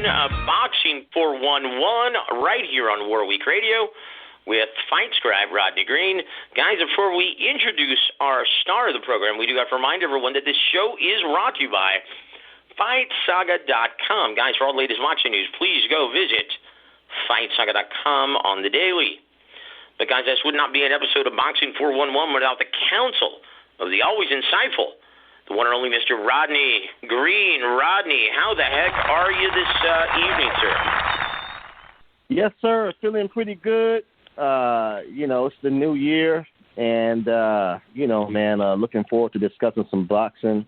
Boxing 411 right here on War Week Radio with Fight Scribe Rodney Green. Guys, before we introduce our star of the program, we do have to remind everyone that this show is brought to you by FightSaga.com. Guys, for all the latest boxing news, please go visit FightSaga.com on the daily. But guys, this would not be an episode of Boxing 411 without the counsel of the always insightful, the one and only Mr. Rodney Green. Rodney, how the heck are you this evening, sir? Yes, sir. Feeling pretty good. It's the new year, and, looking forward to discussing some boxing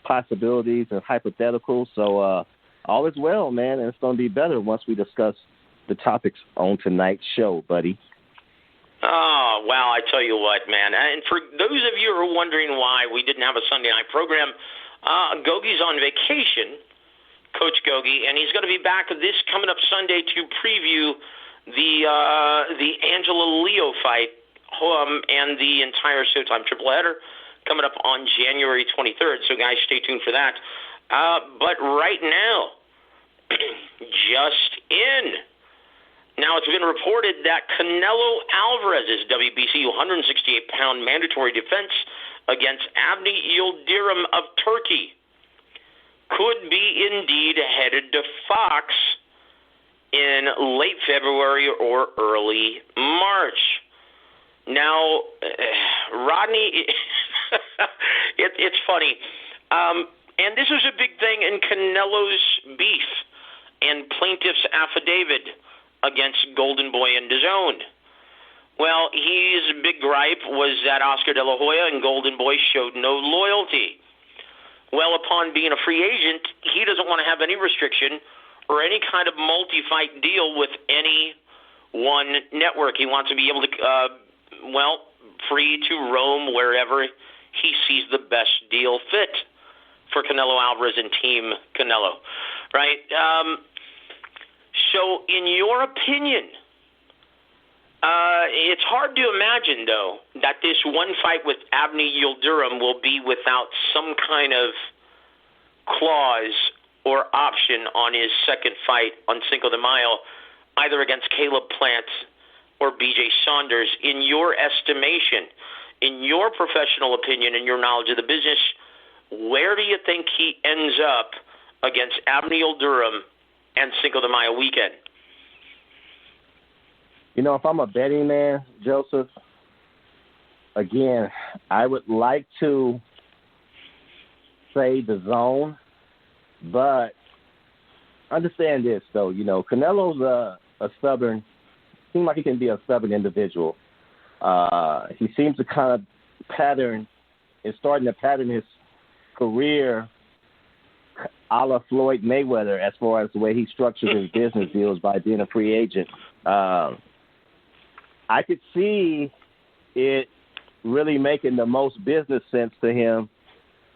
possibilities and hypotheticals. So all is well, man, and it's going to be better once we discuss the topics on tonight's show, buddy. Oh, well, I tell you what, man. And for those of you who are wondering why we didn't have a Sunday night program, Gogie's on vacation, Coach Gogie, and he's going to be back this coming up Sunday to preview the Angela Leo fight and the entire Showtime triple header coming up on January 23rd. So, guys, stay tuned for that. But right now, just in. Now, it's been reported that Canelo Alvarez's WBC 168-pound mandatory defense against Abdi Yildirim of Turkey could be indeed headed to Fox in late February or early March. Now, Rodney, it's funny. And this was a big thing in Canelo's beef and plaintiff's affidavit against Golden Boy and DAZN. Well, his big gripe was that Oscar De La Hoya and Golden Boy showed no loyalty. Well, upon being a free agent, he doesn't want to have any restriction or any kind of multi-fight deal with any one network. He wants to be able to, free to roam wherever he sees the best deal fit for Canelo Alvarez and Team Canelo, right? So, in your opinion, it's hard to imagine, though, that this one fight with Abdi Yildirim will be without some kind of clause or option on his second fight on Cinco de Mayo, either against Caleb Plant or B.J. Saunders. In your estimation, in your professional opinion and your knowledge of the business, where do you think he ends up against Abdi Yildirim and Cinco de Mayo weekend? If I'm a betting man, Joseph, again, I would like to say DAZN, but understand this, though. Canelo's a stubborn, seems like he can be a stubborn individual. He seems to kind of starting to pattern his career a la Floyd Mayweather as far as the way he structures his business deals by being a free agent. I could see it really making the most business sense to him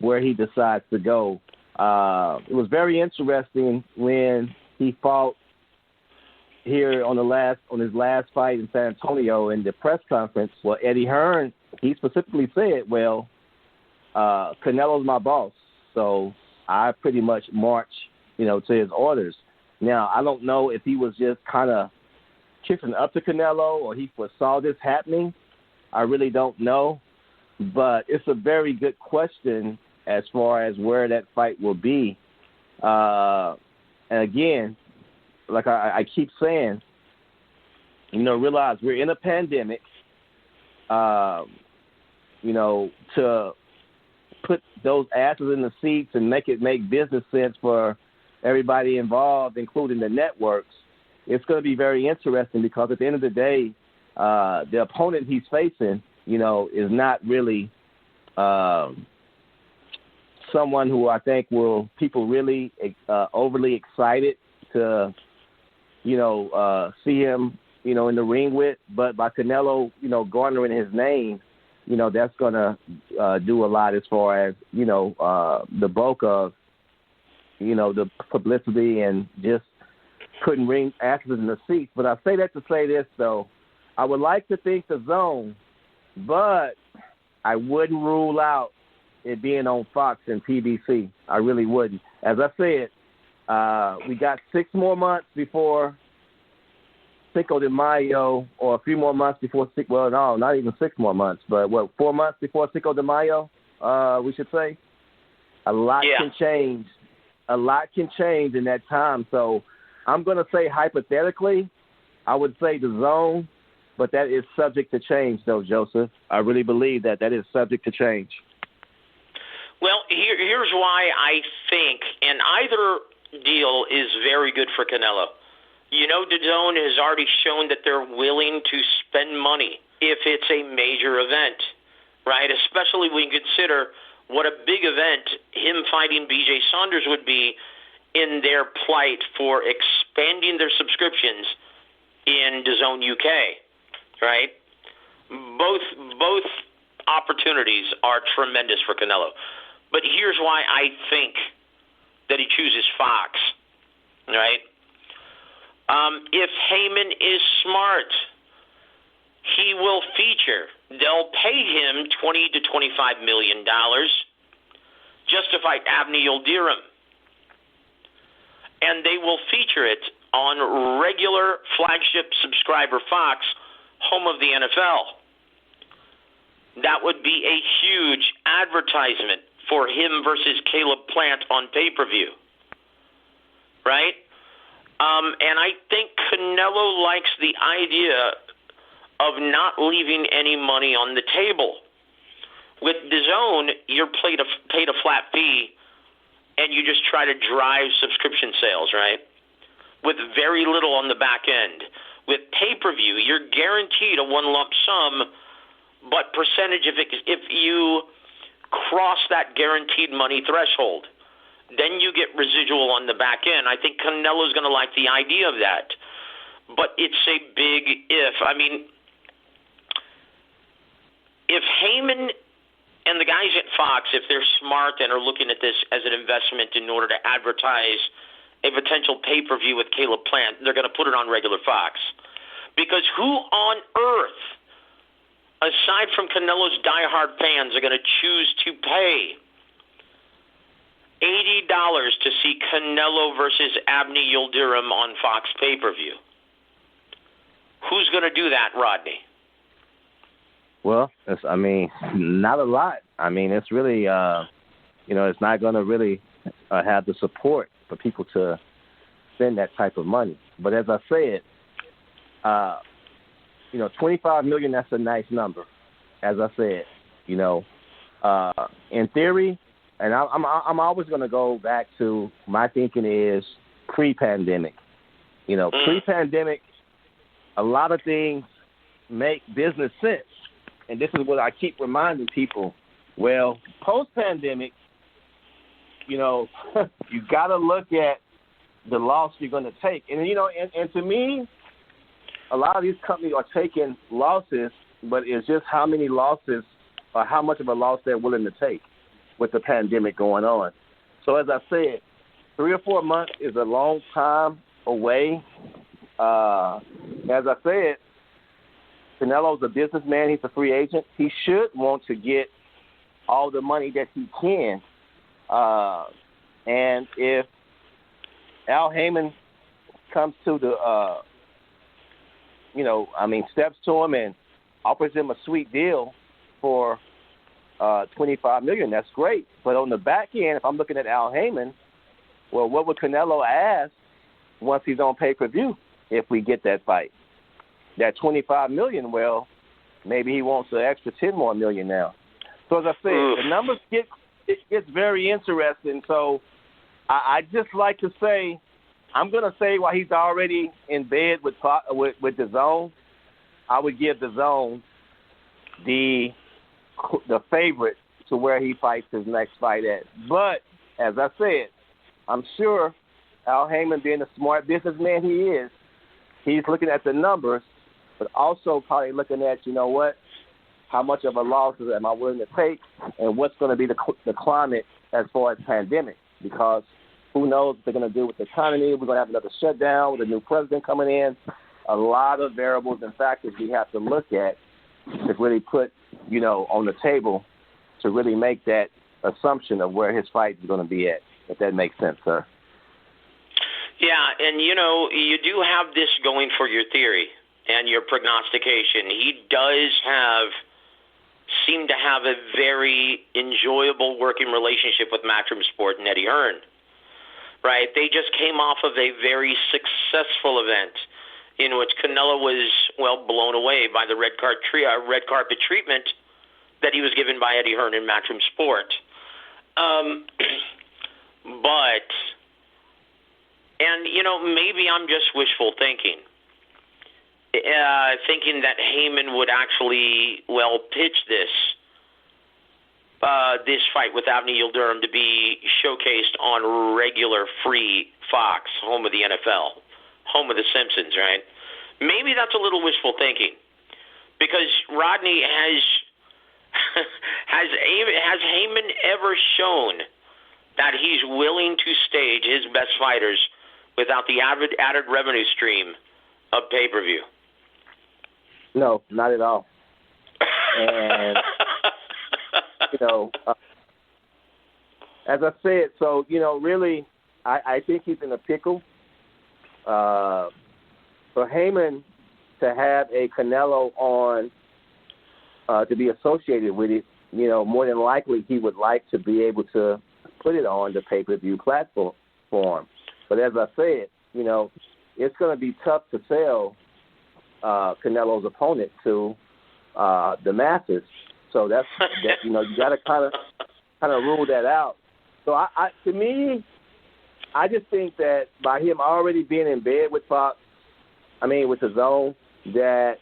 where he decides to go. It was very interesting when he fought here on his last fight in San Antonio in the press conference. Well, Eddie Hearn, he specifically said, Canelo's my boss, so I pretty much march, to his orders. Now, I don't know if he was just kind of kissing up to Canelo or he foresaw this happening. I really don't know. But it's a very good question as far as where that fight will be. And again, like I keep saying, realize we're in a pandemic. To put those asses in the seats and make business sense for everybody involved, including the networks, it's going to be very interesting because at the end of the day, the opponent he's facing, is not really someone who I think people really overly excited to, see him, in the ring with. But by Canelo, garnering his name, that's going to do a lot as far as, the bulk of, the publicity and just putting ring asses in the seats. But I say that to say this, though. I would like to think DAZN, but I wouldn't rule out it being on Fox and PBC. I really wouldn't. As I said, We got 6 more months before Cinco de Mayo, or a few more months before, well, no, not even 6 more months, but 4 months before Cinco de Mayo, we should say. A lot can change. A lot can change in that time. So I'm going to say hypothetically, I would say the zone, but that is subject to change, though, Joseph. I really believe that is subject to change. Well, here's why I think, and either deal is very good for Canelo. You know, DAZN has already shown that they're willing to spend money if it's a major event, right? Especially when you consider what a big event him fighting B.J. Saunders would be in their plight for expanding their subscriptions in DAZN UK, right? Both opportunities are tremendous for Canelo. But here's why I think that he chooses Fox, right? If Heyman is smart, he will feature. They'll pay him $20 to $25 million just to fight Avni Yildirim. And they will feature it on regular flagship subscriber Fox, home of the NFL. That would be a huge advertisement for him versus Caleb Plant on pay-per-view, right? And I think Canelo likes the idea of not leaving any money on the table. With DAZN, you're paid a flat fee, and you just try to drive subscription sales, right? With very little on the back end. With pay-per-view, you're guaranteed a one lump sum, but percentage if you cross that guaranteed money threshold, then you get residual on the back end. I think Canelo's going to like the idea of that. But it's a big if. I mean, if Heyman and the guys at Fox, if they're smart and are looking at this as an investment in order to advertise a potential pay-per-view with Caleb Plant, they're going to put it on regular Fox. Because who on earth, aside from Canelo's diehard fans, are going to choose to pay $80 to see Canelo versus Avni Yildirim on Fox pay-per-view? Who's going to do that, Rodney? Well, not a lot. I mean, it's really, it's not going to really have the support for people to spend that type of money. But as I said, $25 million, that's a nice number. As I said, in theory, and I'm always going to go back to my thinking is pre-pandemic. Pre-pandemic, a lot of things make business sense. And this is what I keep reminding people. Well, post-pandemic, you got to look at the loss you're going to take. And, and to me, a lot of these companies are taking losses, but it's just how many losses or how much of a loss they're willing to take with the pandemic going on. So as I said, 3 or 4 months is a long time away. As I said, Canelo's a businessman. He's a free agent. He should want to get all the money that he can. And if Al Heyman comes to the, steps to him and offers him a sweet deal for $25 million, that's great. But on the back end, if I'm looking at Al Heyman, well, what would Canelo ask once he's on pay-per-view if we get that fight? That $25 million, well, maybe he wants an extra $10 more million now. So as I said, the numbers gets very interesting. So I just like to say, I'm going to say while he's already in bed with DAZN, I would give DAZN the favorite to where he fights his next fight at. But as I said, I'm sure Al Heyman, being the smart businessman he is, he's looking at the numbers, but also probably looking at, how much of a loss am I willing to take, and what's going to be the climate as far as pandemic, because who knows what they're going to do with the economy. We're going to have another shutdown with a new president coming in. A lot of variables and factors we have to look at to really put, on the table to really make that assumption of where his fight is going to be at, if that makes sense, sir. Yeah, and you do have this going for your theory and your prognostication. He does seem to have a very enjoyable working relationship with Matchroom Sport and Eddie Hearn. Right? They just came off of a very successful event in which Canelo was, blown away by the red carpet treatment that he was given by Eddie Hearn in Matchroom Sport. Maybe I'm just wishful thinking. Thinking that Heyman would actually, pitch this fight with Avni Yildirim to be showcased on regular free Fox, home of the NFL, home of the Simpsons, right? Maybe that's a little wishful thinking, because Rodney has Heyman ever shown that he's willing to stage his best fighters without the added revenue stream of pay-per-view? No, not at all. And, as I said, so, really, I think he's in a pickle. For Heyman to have a Canelo on, to be associated with it, more than likely he would like to be able to put it on the pay-per-view platform. But as I said, it's going to be tough to sell Canelo's opponent to the masses. So that's you got to kind of rule that out. So to me, I just think that by him already being in bed with Fox, with the Zone, that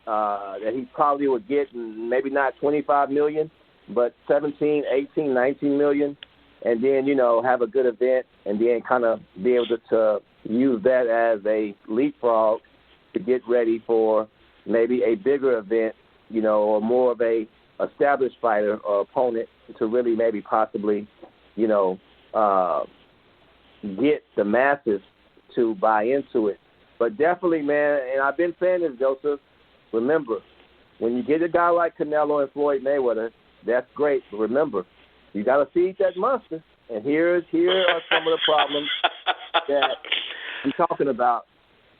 that he probably would get maybe not $25 million, but 17, 18, 19 million, and then have a good event, and then kind of be able to use that as a leapfrog to get ready for maybe a bigger event, or more of a established fighter or opponent to really maybe possibly, get the masses to buy into it. But definitely, man, and I've been saying this, Joseph, remember, when you get a guy like Canelo and Floyd Mayweather, that's great. But remember, you got to feed that monster. And here are some of the problems that I'm talking about.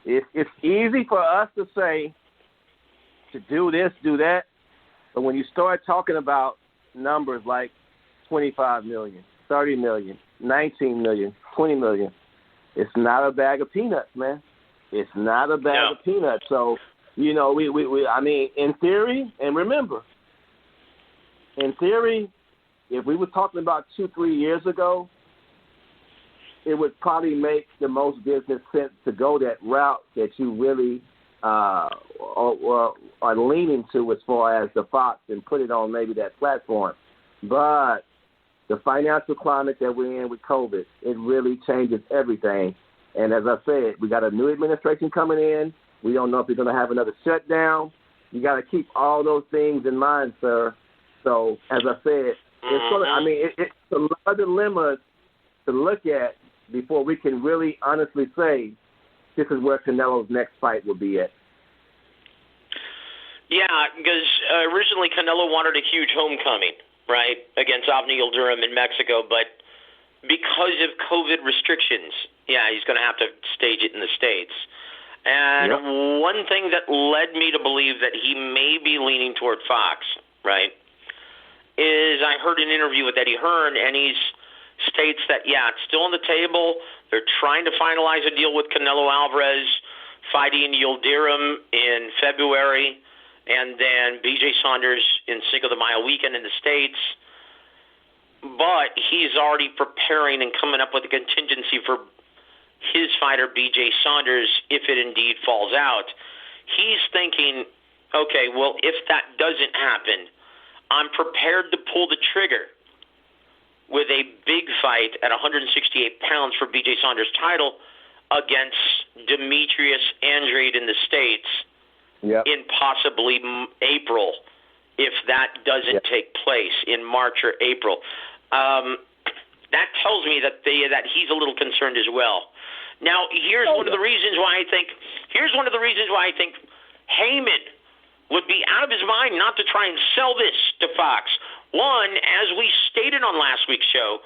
It's easy for us to say, to do this, do that, but when you start talking about numbers like 25 million, 30 million, 19 million, 20 million, it's not a bag of peanuts, man. It's not a bag of peanuts. So, we in theory, and remember, in theory, if we were talking about 2-3 years ago, it would probably make the most business sense to go that route that you really are leaning to as far as the Fox and put it on maybe that platform. But the financial climate that we're in with COVID, it really changes everything. And as I said, we got a new administration coming in. We don't know if we're going to have another shutdown. You got to keep all those things in mind, sir. So, as I said, it's a lot of dilemmas to look at before we can really honestly say this is where Canelo's next fight will be at. Yeah, because originally Canelo wanted a huge homecoming, right, against Avni Yildirim in Mexico, but because of COVID restrictions, he's going to have to stage it in the States. And one thing that led me to believe that he may be leaning toward Fox, right, is I heard an interview with Eddie Hearn, and he states that, it's still on the table. They're trying to finalize a deal with Canelo Alvarez, fighting Yildirim in February, and then B.J. Saunders in Cinco de Mayo weekend in the States. But he's already preparing and coming up with a contingency for his fighter, B.J. Saunders, if it indeed falls out. He's thinking, okay, well, if that doesn't happen, I'm prepared to pull the trigger with a big fight at 168 pounds for B.J. Saunders' title against Demetrius Andrade in the States in possibly April, if that doesn't take place in March or April. That tells me that he's a little concerned as well. Now, here's one of the reasons why I think Heyman would be out of his mind not to try and sell this to Fox. One, as we stated on last week's show,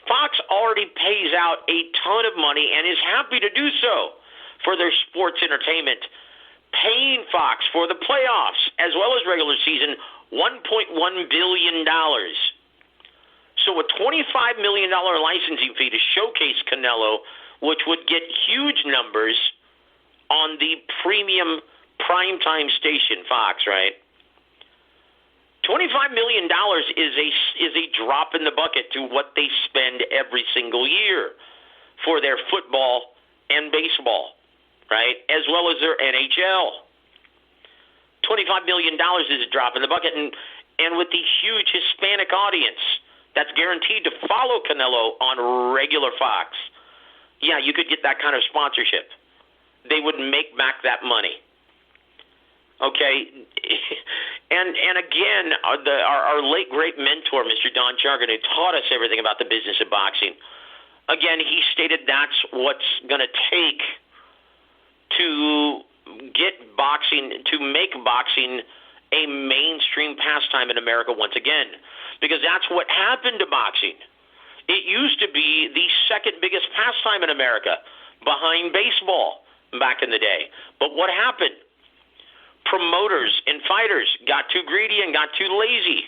Fox already pays out a ton of money and is happy to do so for their sports entertainment, paying Fox for the playoffs as well as regular season $1.1 billion. So a $25 million licensing fee to showcase Canelo, which would get huge numbers on the premium primetime station, Fox, right? $25 million is a drop in the bucket to what they spend every single year for their football and baseball, right, as well as their NHL. $25 million is a drop in the bucket, and with the huge Hispanic audience that's guaranteed to follow Canelo on regular Fox, yeah, you could get that kind of sponsorship. They would make back that money. Okay, and again, our late great mentor, Mr. Don Jargon, who taught us everything about the business of boxing, again, he stated that's what's going to take to get boxing, to make boxing a mainstream pastime in America once again, because that's what happened to boxing. It used to be the second biggest pastime in America, behind baseball back in the day. But what happened? Promoters and fighters got too greedy and got too lazy,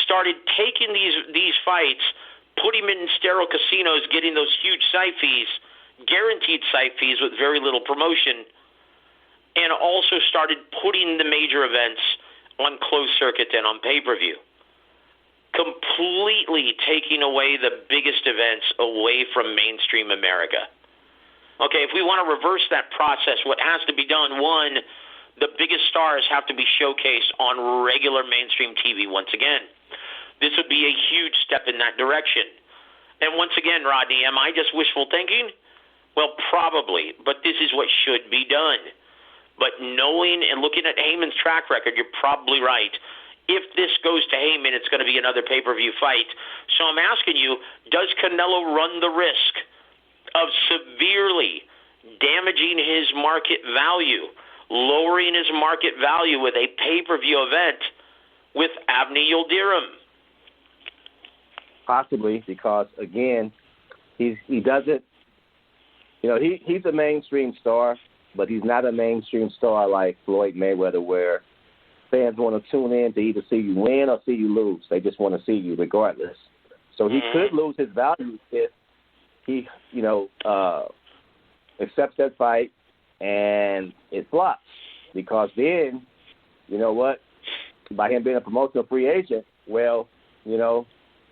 started taking these fights, putting them in sterile casinos, getting those huge site fees, guaranteed site fees with very little promotion, and also started putting the major events on closed circuit and on pay-per-view, completely taking away the biggest events away from mainstream America. Okay, if we want to reverse that process, what has to be done, one, the biggest stars have to be showcased on regular mainstream TV once again. This would be a huge step in that direction. And once again, Rodney, am I just wishful thinking? Well, probably, but this is what should be done. But knowing and looking at Heyman's track record, you're probably right. If this goes to Heyman, it's going to be another pay-per-view fight. So I'm asking you, does Canelo run the risk of severely damaging his market value, lowering his market value with a pay-per-view event with Avni Yildirim? Possibly, because again, he doesn't. You know, he's a mainstream star, but he's not a mainstream star like Floyd Mayweather, where fans want to tune in to either see you win or see you lose. They just want to see you regardless. So he could lose his value if he, accepts that fight and it flops, because then, you know what, by him being a promotional free agent, well, you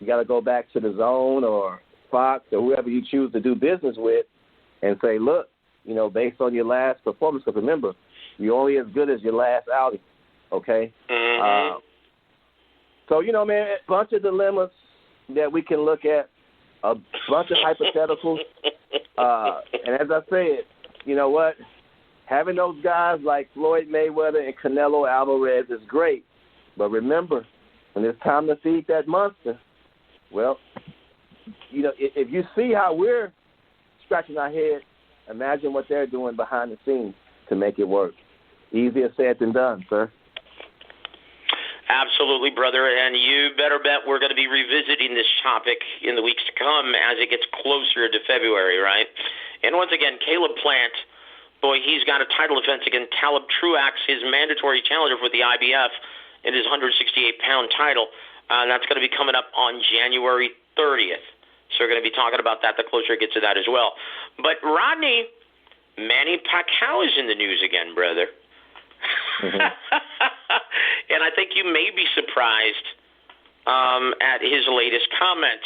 got to go back to the Zone or Fox or whoever you choose to do business with and say, look, based on your last performance, because remember, you're only as good as your last outing, okay? So, man, a bunch of dilemmas that we can look at, a bunch of hypotheticals. And as I said, you know what? Having those guys like Floyd Mayweather and Canelo Alvarez is great. But remember, when it's time to feed that monster, well, if you see how we're scratching our head, imagine what they're doing behind the scenes to make it work. Easier said than done, sir. Absolutely, brother, and you better bet we're going to be revisiting this topic in the weeks to come as it gets closer to February, right? And once again, Caleb Plant, boy, he's got a title defense against Talib Truax, his mandatory challenger for the IBF in his 168-pound title. That's going to be coming up on January 30th. So we're going to be talking about that the closer it gets to that as well. But, Rodney, Manny Pacquiao is in the news again, brother. And I think you may be surprised at his latest comments.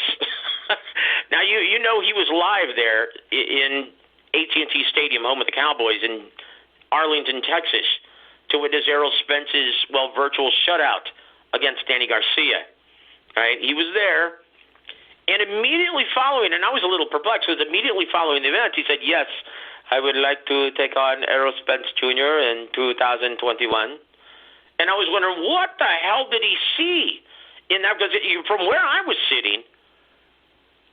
Now, you know he was live there in AT&T Stadium, home of the Cowboys, in Arlington, Texas, to witness Errol Spence's, virtual shutout against Danny Garcia. Right? He was there. And immediately following, and I was a little perplexed, because immediately following the event, he said, yes, I would like to take on Errol Spence Jr. in 2021. And I was wondering, what the hell did he see in that? Because from where I was sitting,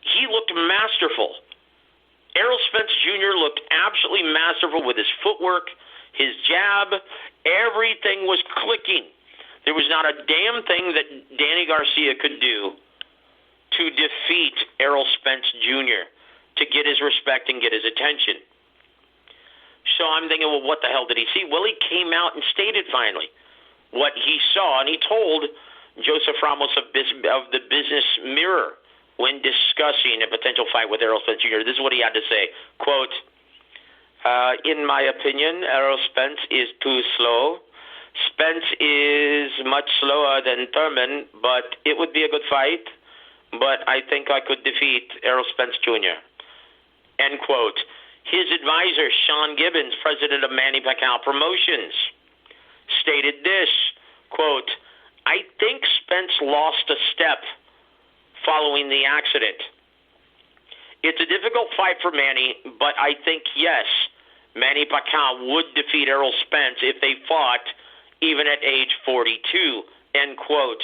he looked masterful. Errol Spence Jr. looked absolutely masterful with his footwork, his jab. Everything was clicking. There was not a damn thing that Danny Garcia could do to defeat Errol Spence Jr. to get his respect and get his attention. So I'm thinking, well, what the hell did he see? Well, he came out and stated finally what he saw, and he told Joseph Ramos of the Business Mirror when discussing a potential fight with Errol Spence Jr. This is what he had to say, quote, in my opinion, Errol Spence is too slow. Spence is much slower than Thurman, but it would be a good fight. But I think I could defeat Errol Spence Jr. End quote. His advisor, Sean Gibbons, president of Manny Pacquiao Promotions, stated this, quote, I think Spence lost a step following the accident. It's a difficult fight for Manny, but I think, yes, Manny Pacquiao would defeat Errol Spence if they fought even at age 42, end quote.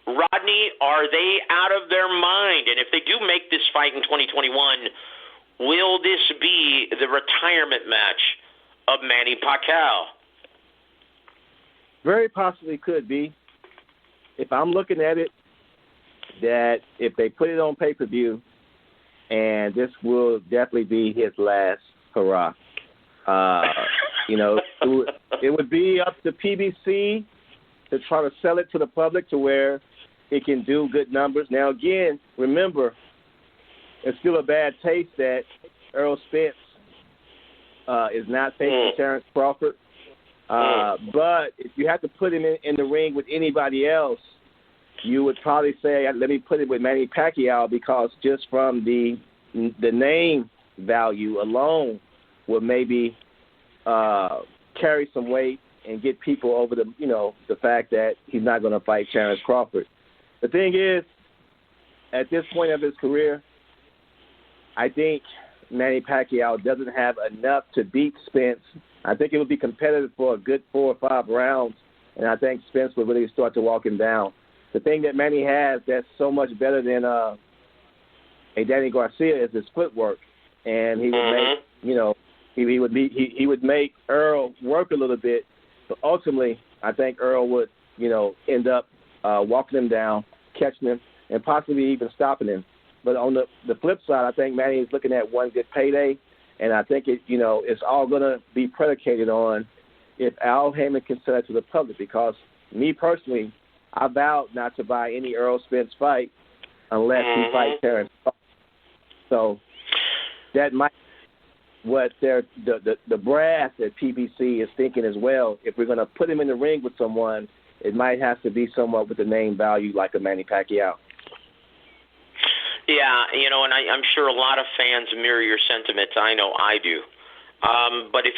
Rodney, are they out of their mind? And if they do make this fight in 2021, will this be the retirement match of Manny Pacquiao? Very possibly could be. If I'm looking at it, that if they put it on pay-per-view, and this will definitely be his last hurrah. It would be up to PBC to try to sell it to the public to where it can do good numbers. Now, again, remember, it's still a bad taste that Errol Spence is not facing Terrence Crawford. But if you have to put him in the ring with anybody else, you would probably say, let me put it with Manny Pacquiao, because just from the name value alone will maybe carry some weight and get people over the fact that he's not going to fight Terrence Crawford. The thing is, at this point of his career, I think Manny Pacquiao doesn't have enough to beat Spence. I think it would be competitive for a good 4 or 5 rounds, and I think Spence would really start to walk him down. The thing that Manny has that's so much better than a Danny Garcia is his footwork, and he would make he would make Errol work a little bit, but ultimately I think Errol would end up walking him down, catching him, and possibly even stopping him. But on the flip side, I think Manny is looking at one good payday, and I think it's all going to be predicated on if Al Heyman can sell it to the public. Because me personally, I vowed not to buy any Errol Spence fight unless he fights Terrence. So that might what the brass at PBC is thinking as well. If we're going to put him in the ring with someone, it might have to be somewhat with the name value like a Manny Pacquiao. Yeah, and I'm sure a lot of fans mirror your sentiments. I know I do. But if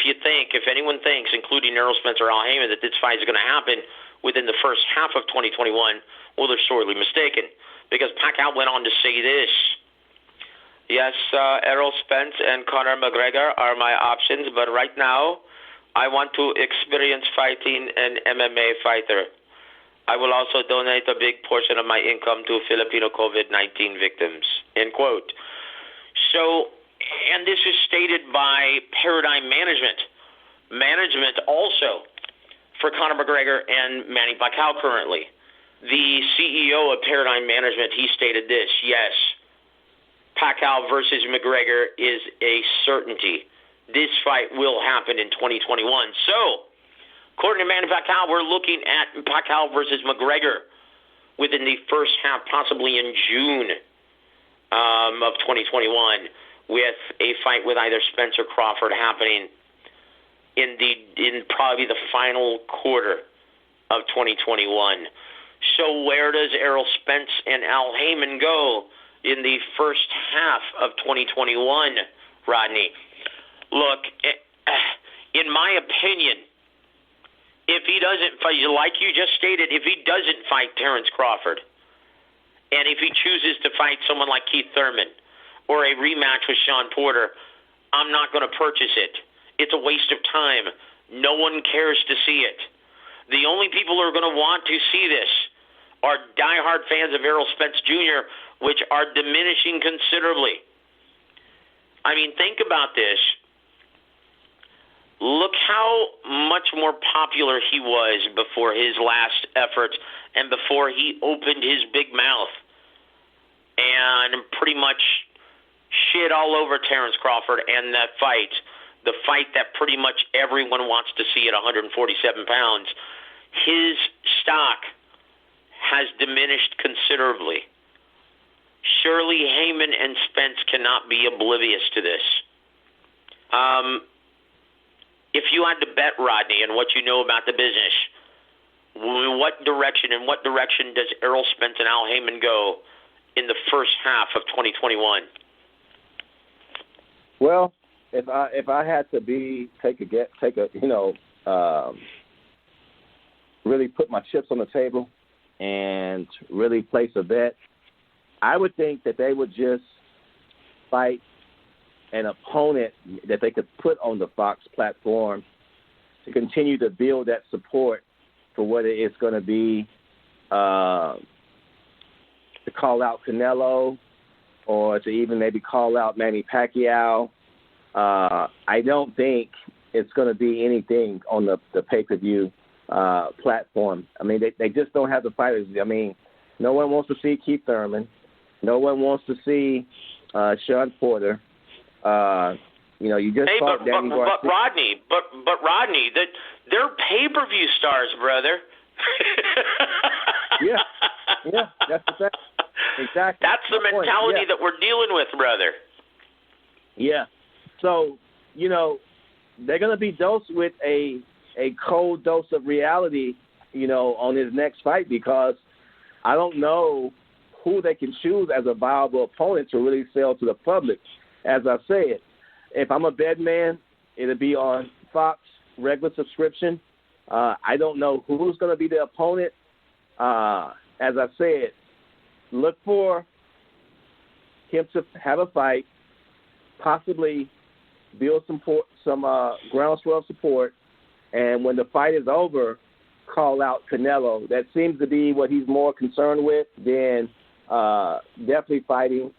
anyone thinks, including Errol Spence or Al Heyman, that this fight is going to happen within the first half of 2021, well, they're sorely mistaken. Because Pacquiao went on to say this. Yes, Errol Spence and Conor McGregor are my options, but right now I want to experience fighting an MMA fighter. I will also donate a big portion of my income to Filipino COVID-19 victims, end quote. So, and this is stated by Paradigm Management. Management also for Conor McGregor and Manny Pacquiao currently. The CEO of Paradigm Management, he stated this, yes, Pacquiao versus McGregor is a certainty. This fight will happen in 2021. So, according to Manny Pacquiao, we're looking at Pacquiao versus McGregor within the first half, possibly in June of 2021, with a fight with either Spence or Crawford happening in probably the final quarter of 2021. So where does Errol Spence and Al Heyman go in the first half of 2021, Rodney? Look, in my opinion, if he doesn't fight, like you just stated, if he doesn't fight Terrence Crawford, and if he chooses to fight someone like Keith Thurman or a rematch with Sean Porter, I'm not going to purchase it. It's a waste of time. No one cares to see it. The only people who are going to want to see this are diehard fans of Errol Spence Jr., which are diminishing considerably. I mean, think about this. Look how much more popular he was before his last effort and before he opened his big mouth. and pretty much shit all over Terrence Crawford and that fight, the fight that pretty much everyone wants to see at 147 pounds, his stock has diminished considerably. Surely Heyman and Spence cannot be oblivious to this. If you had to bet, Rodney, and what you know about the business, in what direction does Errol Spence and Al Heyman go in the first half of 2021? Well, if I had to really put my chips on the table and really place a bet, I would think that they would just fight an opponent that they could put on the Fox platform to continue to build that support for whether it's going to be to call out Canelo or to even maybe call out Manny Pacquiao. I don't think it's going to be anything on the pay-per-view platform. I mean, they just don't have the fighters. I mean, no one wants to see Keith Thurman. No one wants to see Sean Porter. You just saw Danny Garcia. But Rodney, they're pay-per-view stars, brother. yeah, that's the fact. Exactly. That's the mentality that we're dealing with, brother. Yeah. So, they're going to be dosed with a cold dose of reality, on his next fight, because I don't know who they can choose as a viable opponent to really sell to the public. As I said, if I'm a bed man, it'll be on Fox regular subscription. I don't know who's going to be the opponent. As I said, look for him to have a fight, possibly build some groundswell of support, and when the fight is over, call out Canelo. That seems to be what he's more concerned with than definitely fighting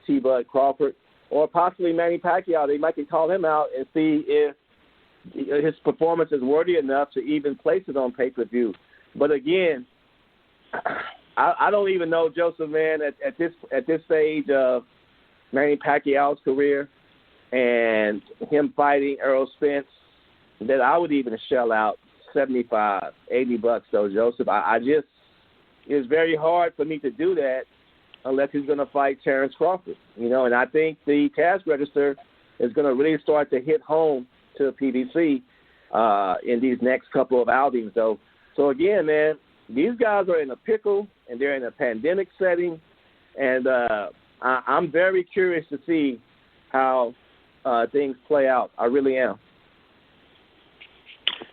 T-Bud Crawford or possibly Manny Pacquiao. They might call him out and see if his performance is worthy enough to even place it on pay-per-view. But again, I don't even know, Joseph, man, at this stage of Manny Pacquiao's career and him fighting Errol Spence, that I would even shell out $75, $80 though, Joseph. It's very hard for me to do that unless he's going to fight Terrence Crawford, and I think the cash register is going to really start to hit home to PBC in these next couple of outings, though. So again, man, these guys are in a pickle and they're in a pandemic setting, and I'm very curious to see how things play out. I really am.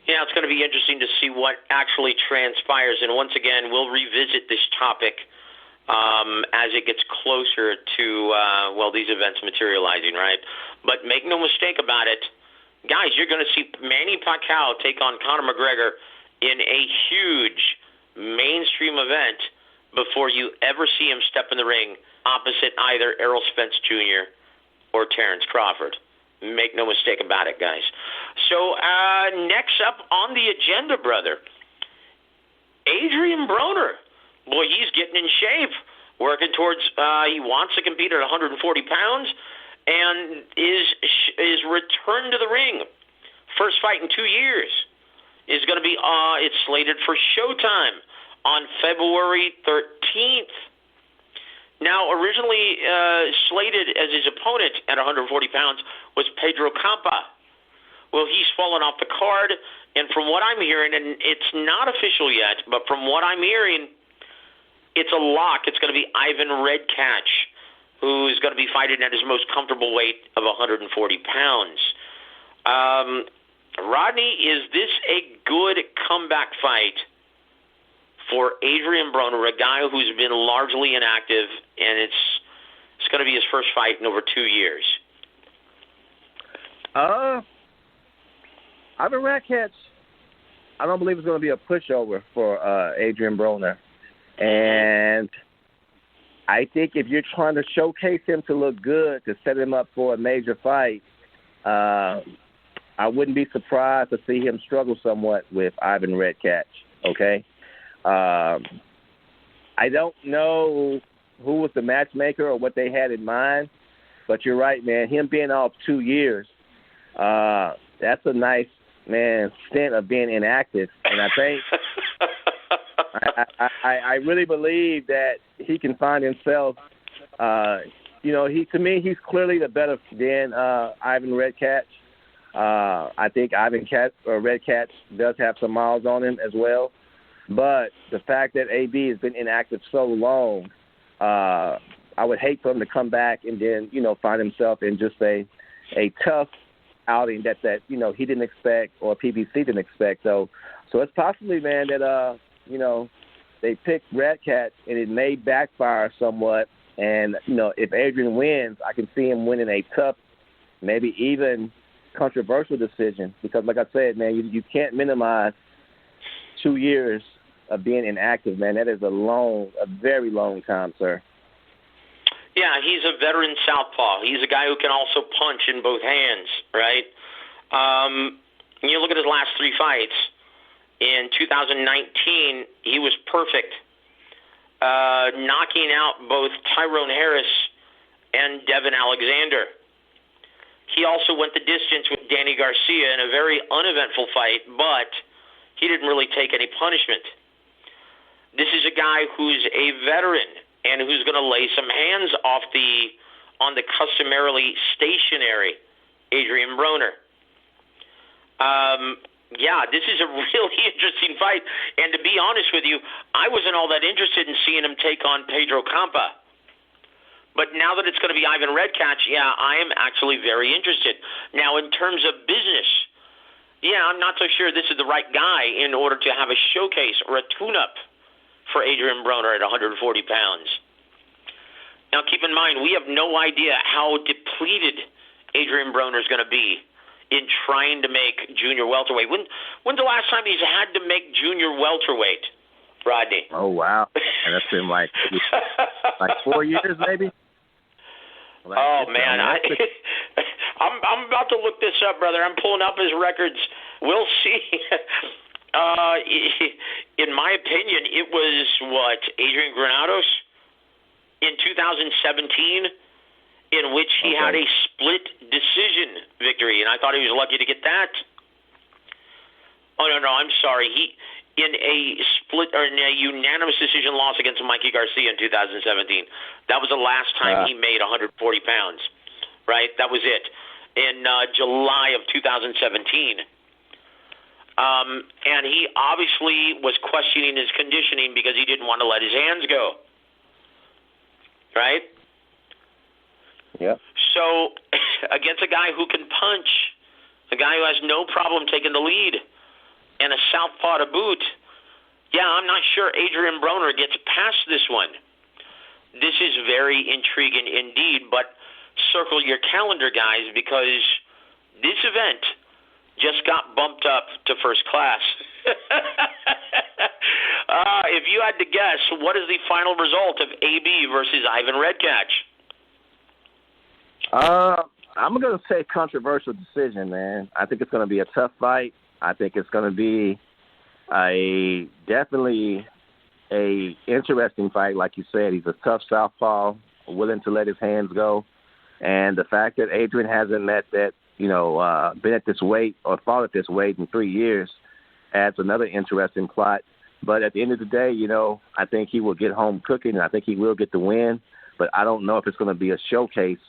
Yeah, it's going to be interesting to see what actually transpires. And once again, we'll revisit this topic as it gets closer to, these events materializing, right? But make no mistake about it, guys, you're going to see Manny Pacquiao take on Conor McGregor in a huge mainstream event before you ever see him step in the ring opposite either Errol Spence Jr. or Terrence Crawford. Make no mistake about it, guys. So next up on the agenda, brother, Adrian Broner. Boy, he's getting in shape, working towards he wants to compete at 140 pounds and is returned to the ring. First fight in 2 years is going to be it's slated for Showtime on February 13th. Now, originally slated as his opponent at 140 pounds was Pedro Campa. Well, he's fallen off the card, and from what I'm hearing, and it's not official yet, but from what I'm hearing, it's a lock. It's going to be Ivan Redkach, who's going to be fighting at his most comfortable weight of 140 pounds. Rodney, is this a good comeback fight for Adrian Broner, a guy who's been largely inactive, and it's going to be his first fight in over 2 years? Ivan Redkach, I don't believe it's going to be a pushover for Adrian Broner. And I think if you're trying to showcase him to look good, to set him up for a major fight, I wouldn't be surprised to see him struggle somewhat with Ivan Redkach, okay? I don't know who was the matchmaker or what they had in mind. But you're right, man. Him being off 2 years, that's a nice, man, stint of being inactive. And I think I really believe that he can find himself. To me, he's clearly the better than Ivan Redkach. I think Redkach does have some miles on him as well. But the fact that AB has been inactive so long, I would hate for him to come back and then, find himself in just a tough outing that he didn't expect or PBC didn't expect. So it's possibly, man, that they picked Redkach and it may backfire somewhat. And if Adrian wins, I can see him winning a tough, maybe even controversial decision. Because, like I said, man, you can't minimize 2 years of being inactive, man. That is a very long time, sir. Yeah, he's a veteran southpaw. He's a guy who can also punch in both hands, right? You look at his last 3 fights. In 2019, he was perfect, knocking out both Tyrone Harris and Devin Alexander. He also went the distance with Danny Garcia in a very uneventful fight, but he didn't really take any punishment. This is a guy who's a veteran and who's going to lay some hands on the customarily stationary Adrian Broner. This is a really interesting fight. And to be honest with you, I wasn't all that interested in seeing him take on Pedro Campa. But now that it's going to be Ivan Redkach, I am actually very interested. Now, in terms of business, I'm not so sure this is the right guy in order to have a showcase or a tune-up for Adrian Broner at 140 pounds. Now, keep in mind, we have no idea how depleted Adrian Broner is going to be in trying to make junior welterweight. When's the last time he's had to make junior welterweight, Rodney? Oh, wow. And that's been like 4 years, maybe? Man, I'm about to look this up, brother. I'm pulling up his records. We'll see. In my opinion, it was, Adrian Granados in 2017, in which he had a split decision victory, and I thought he was lucky to get that. Oh, no, I'm sorry. He in a unanimous decision loss against Mikey Garcia in 2017. That was the last time he made 140 pounds, right? That was it. In July of 2017. And he obviously was questioning his conditioning because he didn't want to let his hands go. Right? Yeah. So, against a guy who can punch, a guy who has no problem taking the lead, and a southpaw to boot, I'm not sure Adrian Broner gets past this one. This is very intriguing indeed, but circle your calendar, guys, because this event just got bumped up to first class. If you had to guess, what is the final result of AB versus Ivan Redkach? I'm going to say controversial decision, man. I think it's going to be a tough fight. I think it's going to be definitely a interesting fight. Like you said, he's a tough southpaw, willing to let his hands go. And the fact that Adrian hasn't been at this weight or fought at this weight in 3 years adds another interesting plot. But at the end of the day, I think he will get home cooking, and I think he will get the win. But I don't know if it's going to be a showcase,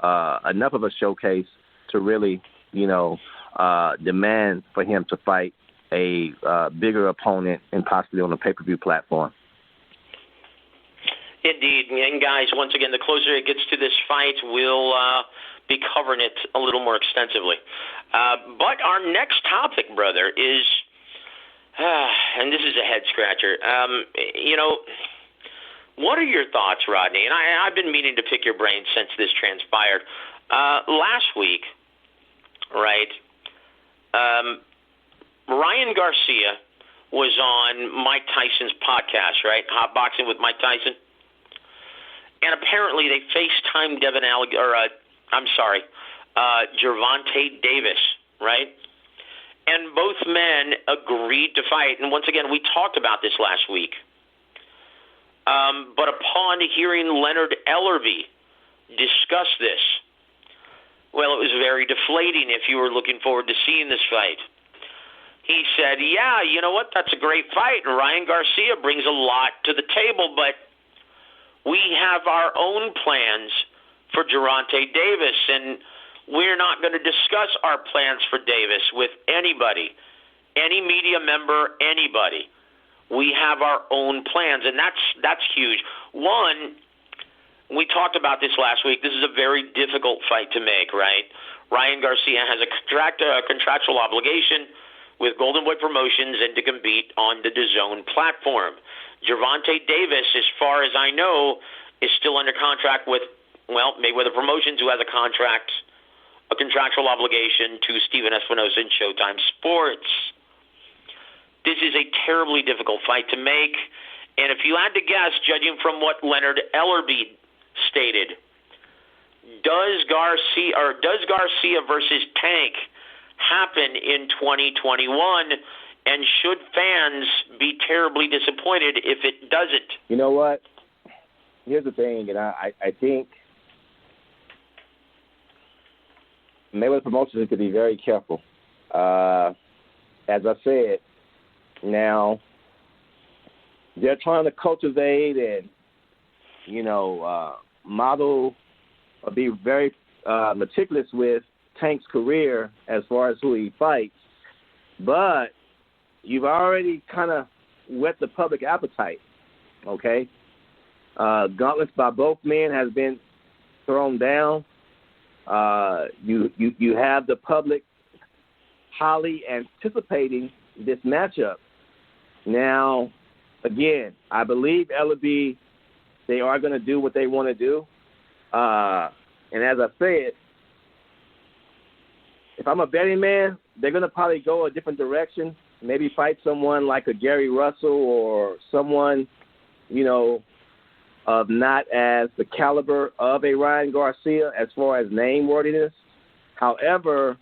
enough of a showcase to really, demand for him to fight a bigger opponent and possibly on a pay-per-view platform. Indeed. And, guys, once again, the closer it gets to this fight, we'll be covering it a little more extensively. But our next topic, brother, is, and this is a head-scratcher, what are your thoughts, Rodney? And I've been meaning to pick your brain since this transpired. Last week, right, Ryan Garcia was on Mike Tyson's podcast, right, Hot Boxing with Mike Tyson. And apparently they FaceTimed Gervonta Davis, right? And both men agreed to fight. And once again, we talked about this last week. But upon hearing Leonard Ellerbe discuss this, well, it was very deflating if you were looking forward to seeing this fight. He said, yeah, you know what, that's a great fight. Ryan Garcia brings a lot to the table, but we have our own plans for Gervonta Davis, and we're not going to discuss our plans for Davis with anybody, any media member, anybody. We have our own plans, and that's huge. One, we talked about this last week. This is a very difficult fight to make, right? Ryan Garcia has a contractual obligation with Golden Boy Promotions and to compete on the DAZN platform. Gervonta Davis, as far as I know, is still under contract with, well, Mayweather Promotions, who has a contractual obligation to Steven Espinosa and Showtime Sports. This is a terribly difficult fight to make, and if you had to guess, judging from what Leonard Ellerbe stated, does Garcia versus Tank happen in 2021, and should fans be terribly disappointed if it doesn't? You know what? Here's the thing, and I think Mayweather Promotions could be very careful. As I said, now they're trying to cultivate and, model or be very meticulous with Tank's career as far as who he fights. But you've already kind of whet the public appetite, okay? Gauntlets by both men has been thrown down. You have the public highly anticipating this matchup. Now, again, I believe Ellerbe, they are going to do what they want to do. And as I said, if I'm a betting man, they're going to probably go a different direction, maybe fight someone like a Gary Russell or someone, of not as the caliber of a Ryan Garcia as far as name worthiness. However,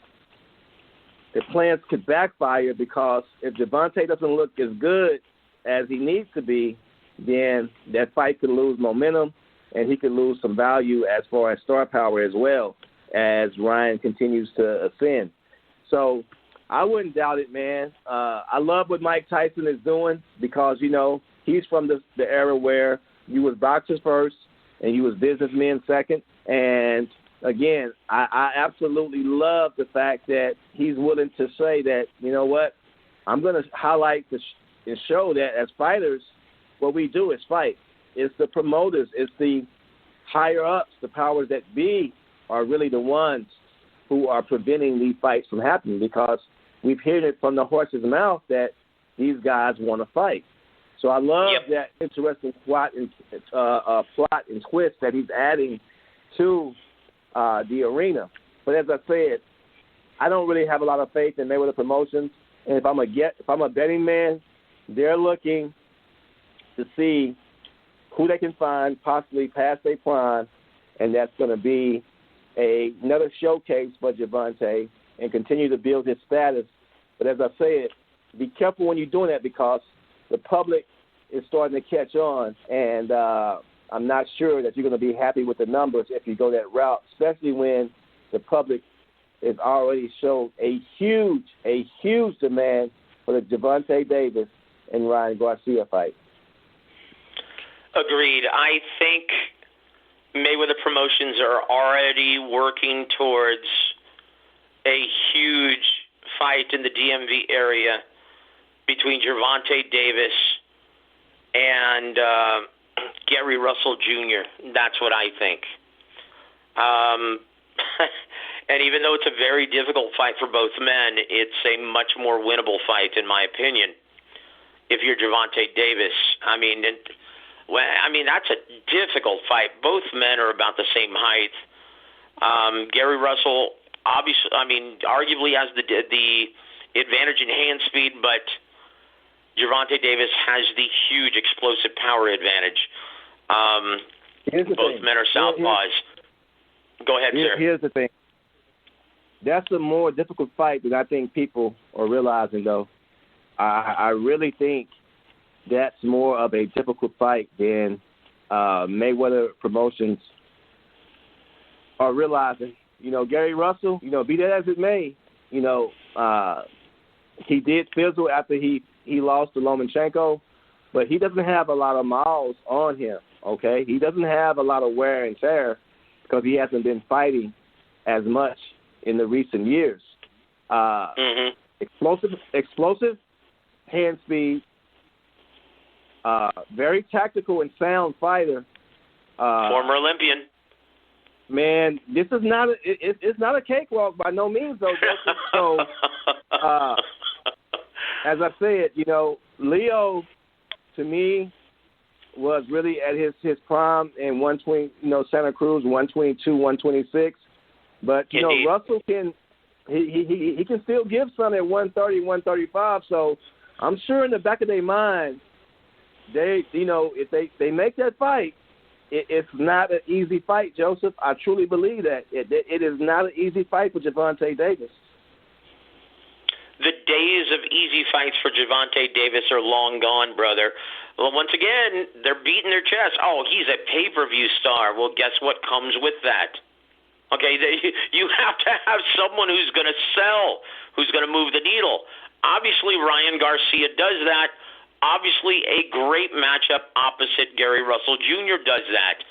the plans could backfire because if Gervonta doesn't look as good as he needs to be, then that fight could lose momentum and he could lose some value as far as star power as well as Ryan continues to ascend. So I wouldn't doubt it, man. I love what Mike Tyson is doing because, he's from the era where you was boxers first and you was businessmen second. And, again, I absolutely love the fact that he's willing to say that, you know what, I'm going to highlight and show that as fighters, what we do is fight. It's the promoters, it's the higher-ups, the powers that be are really the ones who are preventing these fights from happening because we've heard it from the horse's mouth that these guys want to fight. So I love that interesting plot and twist that he's adding to the arena. But as I said, I don't really have a lot of faith in Mayweather Promotions. And if I'm a betting man, they're looking to see who they can find possibly past their prime, and that's going to be another showcase for Gervonta and continue to build his status. But as I said, be careful when you're doing that because the public is starting to catch on, and I'm not sure that you're going to be happy with the numbers if you go that route, especially when the public has already shown a huge demand for the Gervonta Davis and Ryan Garcia fight. Agreed. I think Mayweather Promotions are already working towards a huge fight in the DMV area between Gervonta Davis and Gary Russell Jr. That's what I think. And even though it's a very difficult fight for both men, it's a much more winnable fight, in my opinion, if you're Gervonta Davis. I mean, that's a difficult fight. Both men are about the same height. Gary Russell, arguably has the advantage in hand speed, but Gervonta Davis has the huge explosive power advantage. Both men are southpaws. Go ahead, sir. Here's the thing. That's a more difficult fight than I think people are realizing, though. I really think that's more of a difficult fight than Mayweather Promotions are realizing. Gary Russell, be that as it may, he did fizzle after he lost to Lomachenko, but he doesn't have a lot of miles on him, okay? He doesn't have a lot of wear and tear because he hasn't been fighting as much in the recent years. Explosive, hand speed, very tactical and sound fighter. Former Olympian. Man, this is not it's not a cakewalk by no means, though. So, as I said, Leo, to me, was really at his prime in 120, Santa Cruz, 122, 126. But, Indeed. Russell can he can still give some at 130, 135. So I'm sure in the back of their mind, if they make that fight, it's not an easy fight, Joseph. I truly believe that. It is not an easy fight for Gervonta Davis. The days of easy fights for Gervonta Davis are long gone, brother. Well, once again, they're beating their chest. Oh, he's a pay-per-view star. Well, guess what comes with that? Okay, you have to have someone who's going to sell, who's going to move the needle. Obviously, Ryan Garcia does that. Obviously, a great matchup opposite Gary Russell Jr. does that.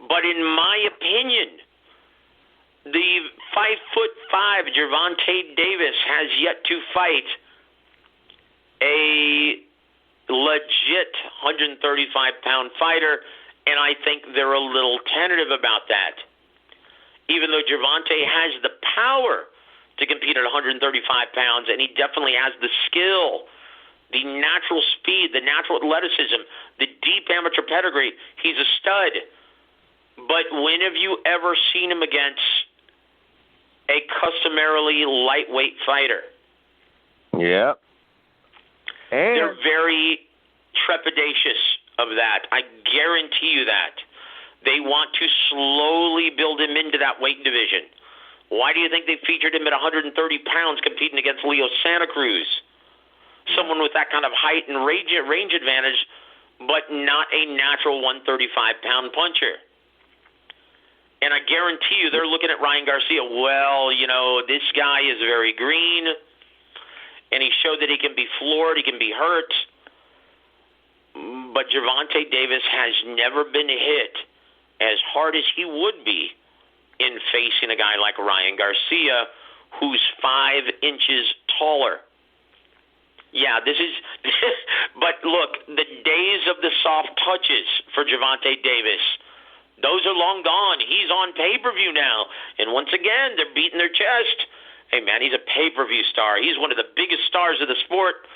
But in my opinion, the 5'5" Gervonta Davis has yet to fight a legit 135-pound fighter, and I think they're a little tentative about that. Even though Gervonta has the power to compete at 135 pounds, and he definitely has the skill, the natural speed, the natural athleticism, the deep amateur pedigree. He's a stud. But when have you ever seen him against a customarily lightweight fighter? Yeah. And they're very trepidatious of that. I guarantee you that. They want to slowly build him into that weight division. Why do you think they featured him at 130 pounds competing against Leo Santa Cruz? Someone with that kind of height and range advantage, but not a natural 135-pound puncher. And I guarantee you they're looking at Ryan Garcia, well, this guy is very green, and he showed that he can be floored, he can be hurt. But Gervonta Davis has never been hit as hard as he would be in facing a guy like Ryan Garcia, who's 5 inches taller. Yeah, but look, the days of the soft touches for Gervonta Davis, those are long gone. He's on pay-per-view now. And once again, they're beating their chest. Hey, man, he's a pay-per-view star. He's one of the biggest stars of the sport.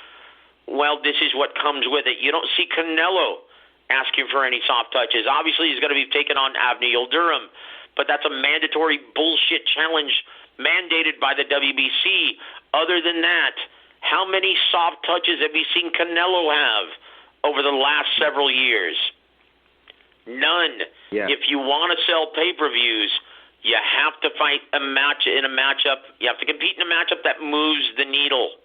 Well, this is what comes with it. You don't see Canelo asking for any soft touches. Obviously, he's going to be taking on Yildirim, but that's a mandatory bullshit challenge mandated by the WBC. Other than that, how many soft touches have you seen Canelo have over the last several years? None. Yeah. If you want to sell pay-per-views, you have to fight a match in a matchup. You have to compete in a matchup that moves the needle.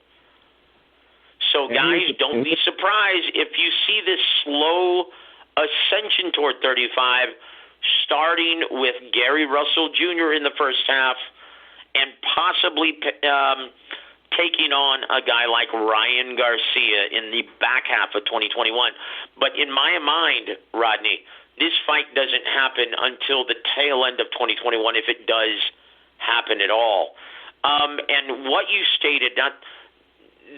So, guys, don't be surprised if you see this slow ascension toward 35, starting with Gary Russell Jr. in the first half and possibly taking on a guy like Ryan Garcia in the back half of 2021. But in my mind, Rodney, this fight doesn't happen until the tail end of 2021, if it does happen at all. And what you stated,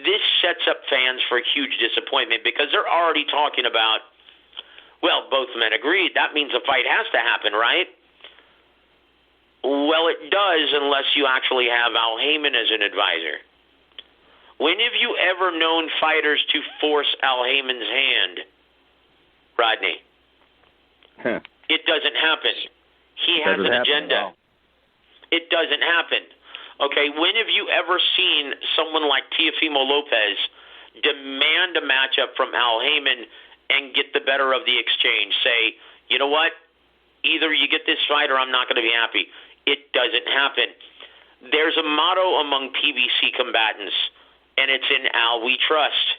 this sets up fans for a huge disappointment because they're already talking about, well, both men agreed. That means a fight has to happen, right? Well, it does unless you actually have Al Haymon as an advisor. When have you ever known fighters to force Al Haymon's hand, Rodney? It doesn't happen. He has an agenda. It doesn't happen. Okay, when have you ever seen someone like Teofimo Lopez demand a matchup from Al Haymon and get the better of the exchange? Say, you know what? Either you get this fight or I'm not going to be happy. It doesn't happen. There's a motto among PBC combatants, and it's in Al We Trust.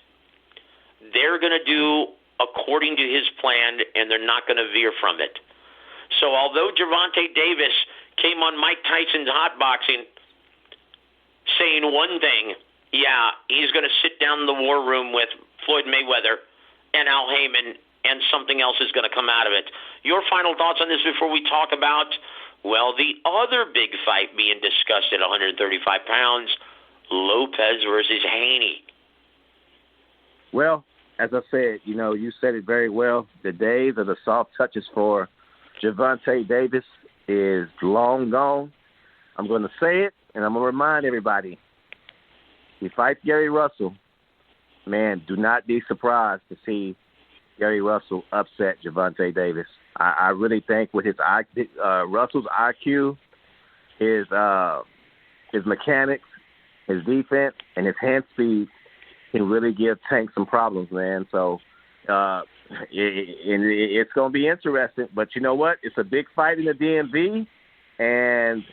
they're going to do according to his plan, and they're not going to veer from it. So although Gervonta Davis came on Mike Tyson's Hot Boxing saying one thing, yeah, he's going to sit down in the war room with Floyd Mayweather and Al Heyman, and something else is going to come out of it. Your final thoughts on this before we talk about, well, the other big fight being discussed at 135 pounds, Lopez versus Haney. Well, as I said, you said it very well. The days of the soft touches for Gervonta Davis is long gone. I'm going to say it, and I'm going to remind everybody. He fights Gary Russell. Man, do not be surprised to see Gary Russell upset Gervonta Davis. I really think with his Russell's IQ, his mechanics, his defense, and his hand speed can really give Tank some problems, man. So it's going to be interesting. But you know what? It's a big fight in the DMV, and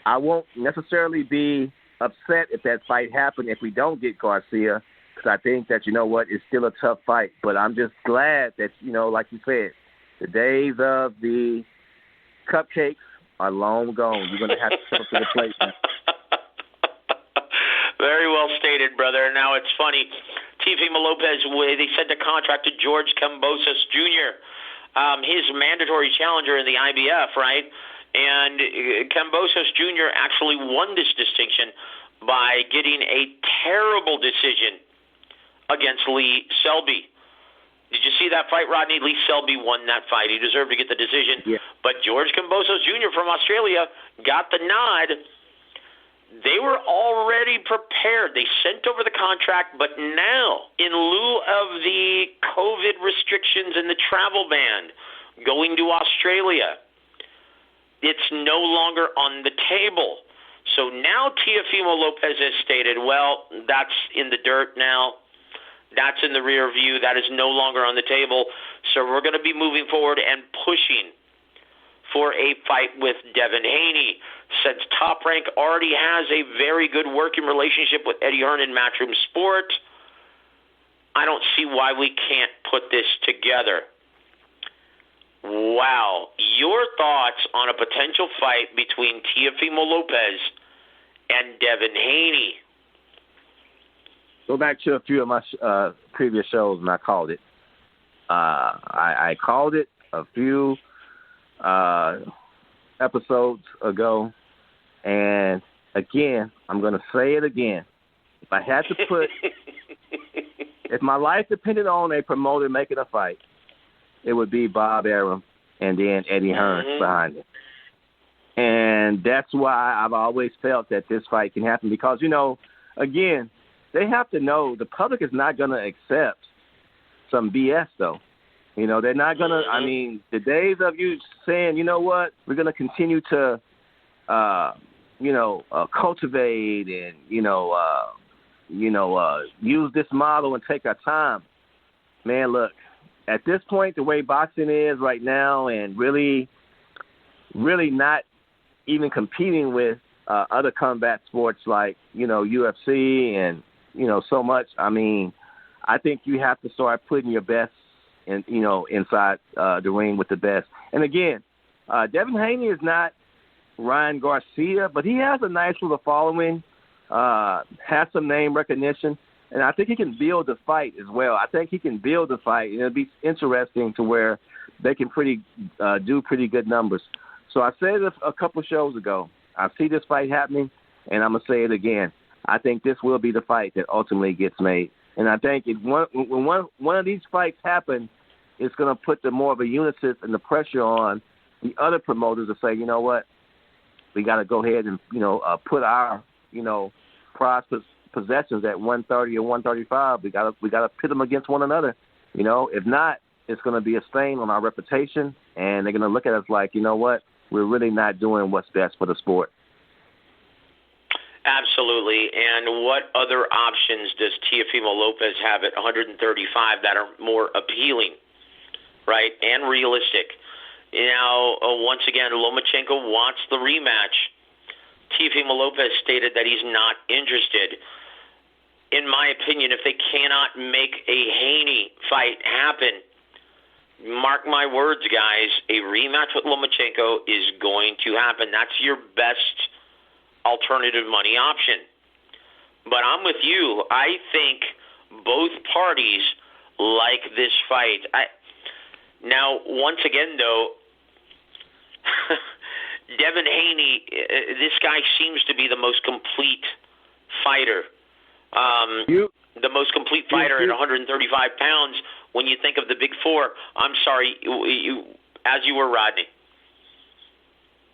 I won't necessarily be upset if that fight happened if we don't get Garcia, because I think that, it's still a tough fight. But I'm just glad that, like you said, the days of the cupcakes are long gone. You're going to have to step up to the plate now. Very well stated, brother. Now, it's funny. Teofimo Lopez, they sent a contract to George Kambosos Jr., his mandatory challenger in the IBF, right? And Kambosos Jr. actually won this distinction by getting a terrible decision against Lee Selby. Did you see that fight, Rodney? Lee Selby won that fight. He deserved to get the decision. Yeah. But George Kambosos Jr. from Australia got the nod. They were already prepared. They sent over the contract, but now, in lieu of the COVID restrictions and the travel ban going to Australia, it's no longer on the table. So now Teofimo Lopez has stated, well, that's in the dirt now. That's in the rear view. That is no longer on the table. So we're going to be moving forward and pushing for a fight with Devin Haney. Since Top Rank already has a very good working relationship with Eddie Hearn and Matchroom Sport, I don't see why we can't put this together. Wow. Your thoughts on a potential fight between Teofimo Lopez and Devin Haney? Go back to a few of my previous shows, and I called it. I called it a few episodes ago, and again, I'm going to say it again. If I had to put, if my life depended on a promoter making a fight, it would be Bob Arum and then Eddie Hearn behind it. And that's why I've always felt that this fight can happen because, again, they have to know the public is not going to accept some BS, though. They're not going to, the days of you saying, you know what, we're going to continue to, cultivate and, use this model and take our time. Man, look, at this point, the way boxing is right now and really not even competing with other combat sports like, UFC and, so much, I think you have to start putting your best inside the ring with the best. And again, Devin Haney is not Ryan Garcia, but he has a nice little following, has some name recognition, and I think he can build the fight as well. I think he can build the fight, and it'll be interesting to where they can do pretty good numbers. So I said it a couple shows ago. I see this fight happening, and I'm going to say it again. I think this will be the fight that ultimately gets made. And I think when one of these fights happen, it's going to put more of a unitas and the pressure on the other promoters to say, you know what, we got to go ahead and put our prize possessions at 130 or 135. We got to pit them against one another. If not, it's going to be a stain on our reputation, and they're going to look at us like, you know what, we're really not doing what's best for the sport. Absolutely. And what other options does Teofimo Lopez have at 135 that are more appealing, right, and realistic? Now, once again, Lomachenko wants the rematch. Teofimo Lopez stated that he's not interested. in my opinion, if they cannot make a Haney fight happen, mark my words, guys, a rematch with Lomachenko is going to happen. That's your best alternative money option. But I'm with you. I think both parties like this fight. Now, once again, though, Devin Haney, this guy seems to be the most complete fighter. The most complete fighter at 135 pounds when you think of the Big Four. I'm sorry, as you were, Rodney.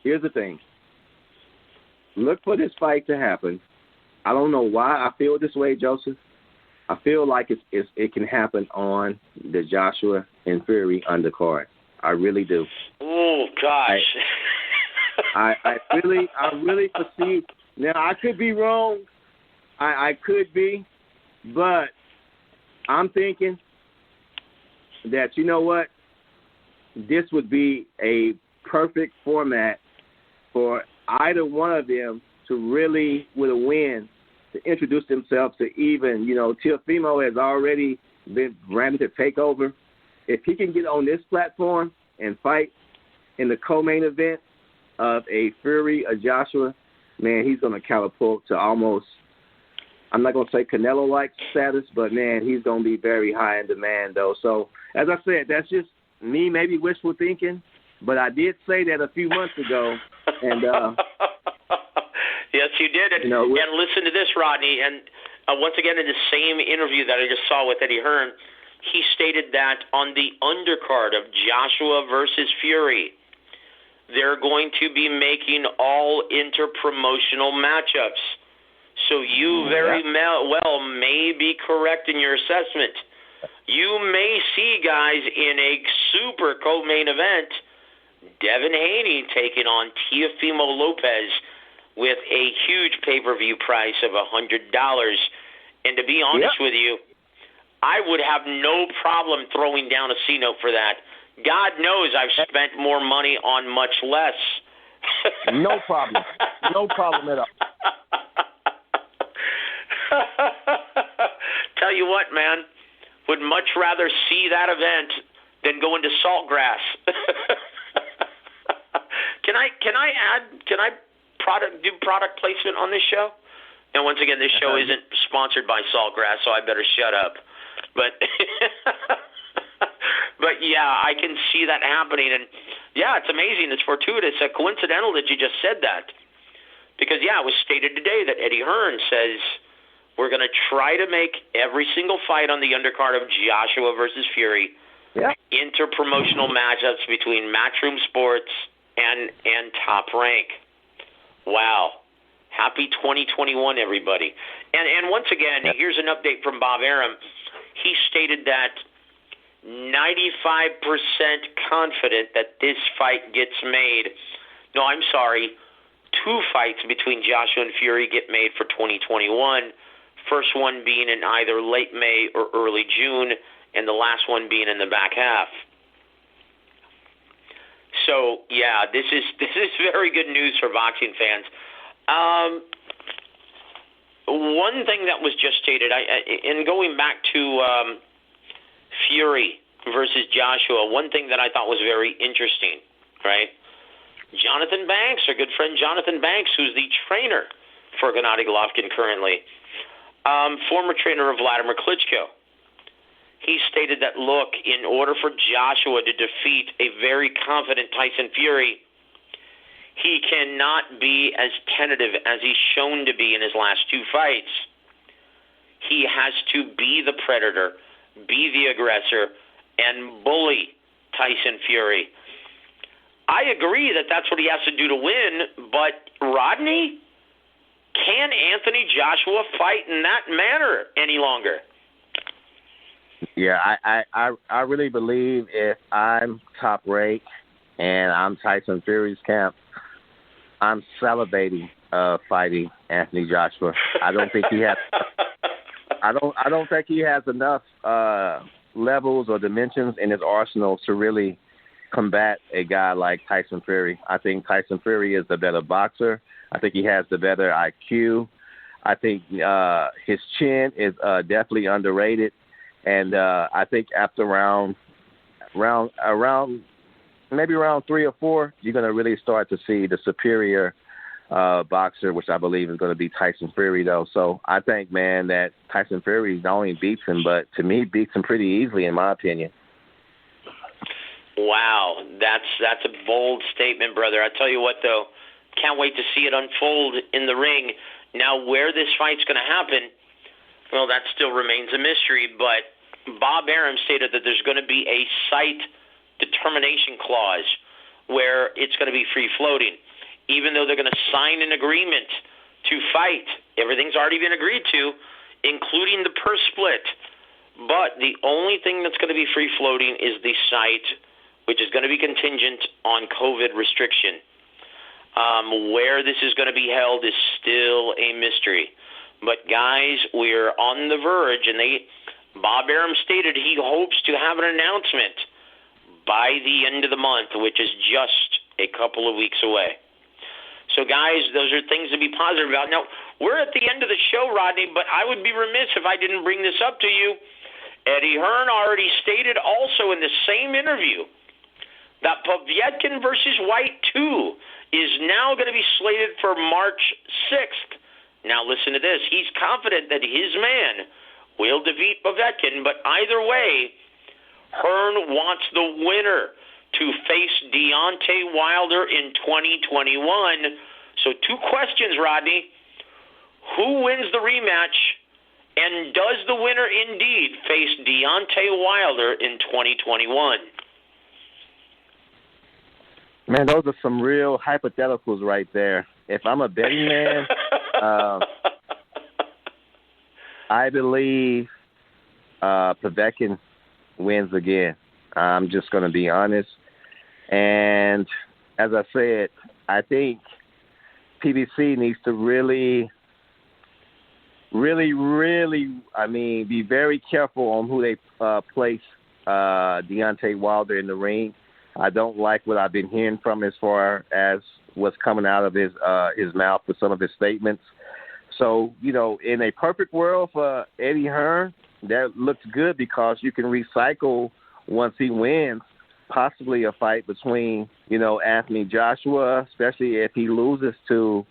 Here's the thing. Look for this fight to happen. I don't know why I feel this way, Joseph. I feel like it can happen on the Joshua and Fury undercard. I really do. Oh gosh. I really perceive. Now I could be wrong. I could be, but I'm thinking that, you know what, this would be a perfect format for either one of them to really, with a win, to introduce themselves to even, Teofimo has already been branded to take over. If he can get on this platform and fight in the co-main event of a Fury, a Joshua, man, he's going to catapult to almost, I'm not going to say Canelo-like status, but, man, he's going to be very high in demand, though. So, as I said, that's just me maybe wishful thinking, but I did say that a few months ago. And yes, you did. And listen to this, Rodney. And once again, in the same interview that I just saw with Eddie Hearn, he stated that on the undercard of Joshua versus Fury, they're going to be making all interpromotional matchups. So you very well may be correct in your assessment. You may see, guys, in a super co-main event, Devin Haney taking on Teofimo Lopez with a huge pay-per-view price of $100. And to be honest with you, I would have no problem throwing down a C-note for that. God knows I've spent more money on much less. No problem. No problem at all. Tell you what, man, would much rather see that event than go into Saltgrass. Can I do product placement on this show? And once again, this show isn't sponsored by Saltgrass, so I better shut up. But but yeah, I can see that happening, and yeah, it's amazing. It's fortuitous, coincidental that you just said that, because yeah, it was stated today that Eddie Hearn says we're going to try to make every single fight on the undercard of Joshua versus Fury interpromotional matchups between Matchroom Sports and Top Rank. Wow. Happy 2021, everybody. And once again, here's an update from Bob Arum. He stated that 95% confident that this fight gets made. No, I'm sorry. 2 fights between Joshua and Fury get made for 2021. First one being in either late May or early June, and the last one being in the back half. So, yeah, this is very good news for boxing fans. One thing that was just stated, in going back to Fury versus Joshua, one thing that I thought was very interesting, right? Jonathan Banks, our good friend Jonathan Banks, who's the trainer for Gennady Golovkin currently, former trainer of Vladimir Klitschko. He stated that, look, in order for Joshua to defeat a very confident Tyson Fury, he cannot be as tentative as he's shown to be in his last 2 fights. He has to be the predator, be the aggressor, and bully Tyson Fury. I agree that that's what he has to do to win, but Rodney, can Anthony Joshua fight in that manner any longer? Yeah, I really believe if I'm Top Rank and I'm Tyson Fury's camp, I'm salivating fighting Anthony Joshua. I don't think he has. I don't think he has enough levels or dimensions in his arsenal to really combat a guy like Tyson Fury. I think Tyson Fury is the better boxer. I think he has the better IQ. I think his chin is definitely underrated, and I think after around maybe round 3 or 4, you're going to really start to see the superior boxer, which I believe is going to be Tyson Fury, though. So I think, man, that Tyson Fury not only beats him, but to me beats him pretty easily, in my opinion. Wow, that's a bold statement, brother. I tell you what, though, can't wait to see it unfold in the ring. Now, where this fight's going to happen, well, that still remains a mystery, but Bob Arum stated that there's going to be a site determination clause where it's going to be free-floating. Even though they're going to sign an agreement to fight, everything's already been agreed to, including the purse split. But the only thing that's going to be free-floating is the site, which is going to be contingent on COVID restriction. Where this is going to be held is still a mystery. But, guys, we're on the verge, and Bob Arum stated he hopes to have an announcement by the end of the month, which is just a couple of weeks away. So, guys, those are things to be positive about. Now, we're at the end of the show, Rodney, but I would be remiss if I didn't bring this up to you. Eddie Hearn already stated also in the same interview that Povetkin versus White 2 is now going to be slated for March 6th. Now, listen to this. He's confident that his man will defeat Povetkin, but either way, Hearn wants the winner to face Deontay Wilder in 2021. So 2 questions, Rodney. Who wins the rematch, and does the winner indeed face Deontay Wilder in 2021? Man, those are some real hypotheticals right there. If I'm a betting man, I believe Povetkin wins again. I'm just going to be honest. And as I said, I think PBC needs to really, be very careful on who they place Deontay Wilder in the ring. I don't like what I've been hearing from as far as what's coming out of his mouth with some of his statements. So, in a perfect world for Eddie Hearn, that looks good because you can recycle once he wins, possibly a fight between, Anthony Joshua, especially if he loses to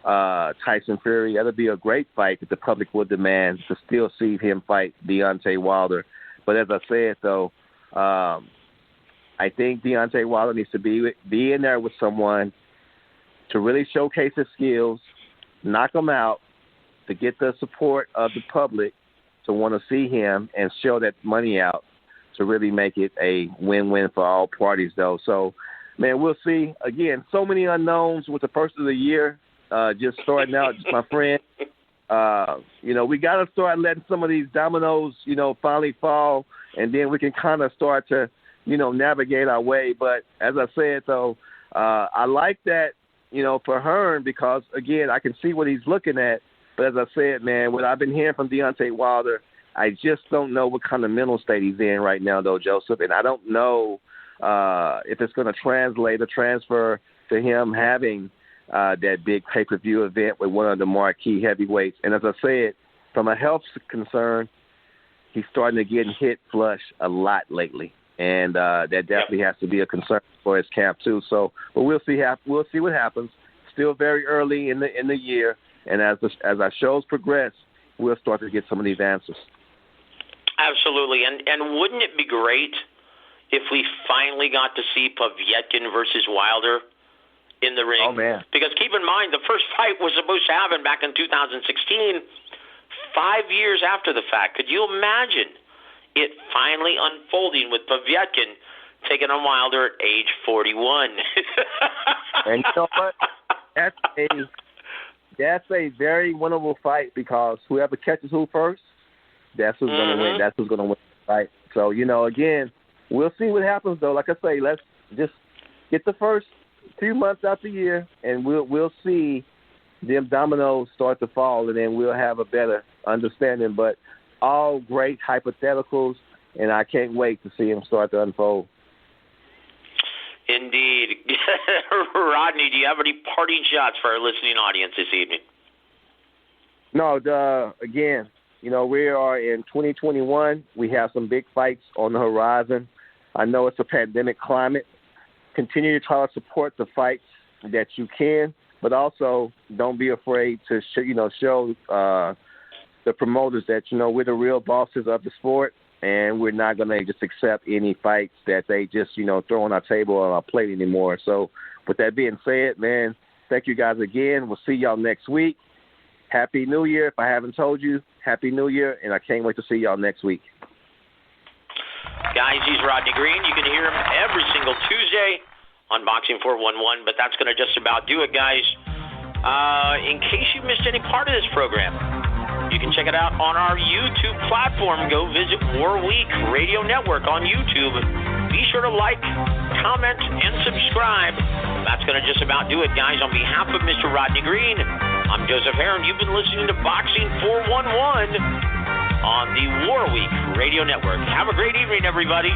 Tyson Fury. That'll be a great fight that the public would demand to still see him fight Deontay Wilder. But as I said, though, I think Deontay Wilder needs to be in there with someone to really showcase his skills, knock him out, to get the support of the public to want to see him and show that money out to really make it a win-win for all parties, though. So, man, we'll see. Again, so many unknowns with the first of the year just starting out, my friend. We got to start letting some of these dominoes, finally fall, and then we can kind of start to, navigate our way. But as I said, though, I like that, for Hearn because, again, I can see what he's looking at. But as I said, man, what I've been hearing from Deontay Wilder, I just don't know what kind of mental state he's in right now, though, Joseph. And I don't know if it's going to translate or transfer to him having that big pay-per-view event with one of the marquee heavyweights. And as I said, from a health concern, he's starting to get hit flush a lot lately. And that definitely has to be a concern for his camp, too. So, but we'll see what happens. Still very early in the year. And as our shows progress, we'll start to get some of these answers. Absolutely. And wouldn't it be great if we finally got to see Povetkin versus Wilder in the ring? Oh, man. Because keep in mind, the first fight was supposed to happen back in 2016, 5 years after the fact. Could you imagine it finally unfolding with Povetkin taking on Wilder at age 41? And you know what? That's a very winnable fight because whoever catches who first, that's who's going to win. That's who's going to win the fight. So, again, we'll see what happens, though. Like I say, let's just get the first few months out the year, and we'll see them dominoes start to fall, and then we'll have a better understanding. But all great hypotheticals, and I can't wait to see them start to unfold. Indeed. Rodney, do you have any parting shots for our listening audience this evening? No, again, you know, we are in 2021. We have some big fights on the horizon. I know it's a pandemic climate. Continue to try to support the fights that you can, but also don't be afraid to show the promoters that, you know, we're the real bosses of the sport, and we're not going to just accept any fights that they just, you know, throw on our table or our plate anymore. So with that being said, man, thank you guys again. We'll see y'all next week. Happy New Year. If I haven't told you, Happy New Year, and I can't wait to see y'all next week. Guys, he's Rodney Green. You can hear him every single Tuesday on Boxing 411, but that's going to just about do it, guys. In case you missed any part of this program, you can check it out on our YouTube platform. Go visit War Week Radio Network on YouTube. Be sure to like, comment, and subscribe. That's going to just about do it, guys. On behalf of Mr. Rodney Green, I'm Joseph Herron. You've been listening to Boxing 411 on the War Week Radio Network. Have a great evening, everybody.